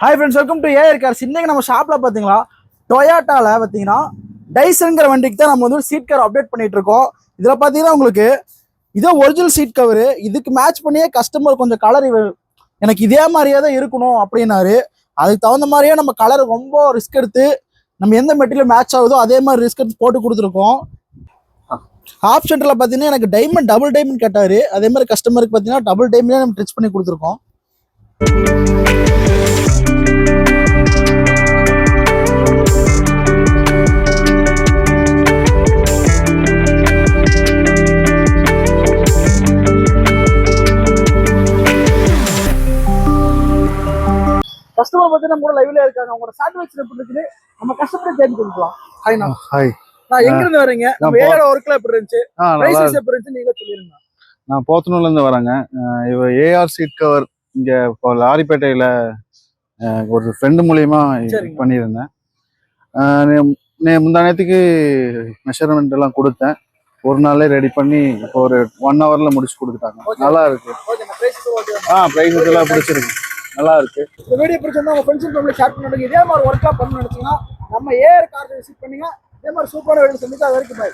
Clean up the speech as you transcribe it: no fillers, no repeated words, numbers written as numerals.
Hi friends, welcome to AR cars. இன்னைக்கு நம்ம ஷாப்பில் பார்த்தீங்களா டொயாட்டாவில் பார்த்தீங்கன்னா டைசன்கிற வண்டிக்கு தான் நம்ம வந்து சீட் கவர் அப்டேட் பண்ணிட்டு இருக்கோம். இதில் பார்த்தீங்கன்னா உங்களுக்கு இதே ஒரிஜினல் சீட் கவரு, இதுக்கு மேட்ச் பண்ணியே கஸ்டமர் கொஞ்சம் கலர் எனக்கு இதே மாதிரியே தான் இருக்கணும் அப்படின்னாரு. அதுக்கு தகுந்த மாதிரியே நம்ம கலர் ரொம்ப ரிஸ்க் எடுத்து நம்ம எந்த மெட்டீரியல் மேட்ச் ஆகுதோ அதே மாதிரி ரிஸ்க் எடுத்து போட்டு கொடுத்துருக்கோம். ஆப் சென்டரில் பார்த்தீங்கன்னா எனக்கு டைமண்ட் டபுள் டைமண்ட் கேட்டார். அதே மாதிரி கஸ்டமருக்கு பார்த்தீங்கன்னா டபுள் டைமண்டே நம்ம ட்ரிச் பண்ணி கொடுத்துருக்கோம். கஸ்டமர் பார்த்தீங்கன்னா கூட லைவ்ல இருக்காங்க. அவங்களோட சாட்டிஸ்ஃபேக்ஷன் எப்படி இருக்குது நம்ம கஸ்டமர் தேடி கொடுக்கலாம். ஹாய்ண்ணா. ஹாய். நான் எங்க இருந்து வரீங்க? நம்ம ஏஆர் ஒர்க்ல எப்படி இருந்துச்சு? பிரைஸ் எப்படி இருந்துச்சு நீங்க சொல்லிருங்க. நான் போத்தனூர்ல இருந்து வரேங்க. இவ ஏஆர் சீட் கவர் இங்க இப்போ லாரிப்பேட்டையில ஒரு ஃப்ரெண்டு மூலியமா பண்ணியிருந்தேன். முந்தா நேரத்துக்கு மெஷர்மெண்ட் எல்லாம் கொடுத்தேன். ஒரு நாளே ரெடி பண்ணி இப்போ ஒரு 1 hourல முடிச்சு கொடுத்துட்டாங்க. நல்லா இருக்கு. பிரைஸஸ் எல்லாம் பிடிச்சிருக்கு. நல்லா இருக்கு. இந்த வீடியோ பிடிச்சிருந்தா உங்க ஃப்ரெண்ட்ஸ் ஃபேமிலி ஷேர் பண்ணுங்க. இதே மாதிரி ஒர்க்கா பண்ணணும்னு நினைச்சீங்கன்னா நம்ம ஏஆர் கார்ஸ் விசிட் பண்ணுங்க. இதே மாதிரி சூப்பரான வீடியோ சந்திச்சா வரைக்கும் பாய்.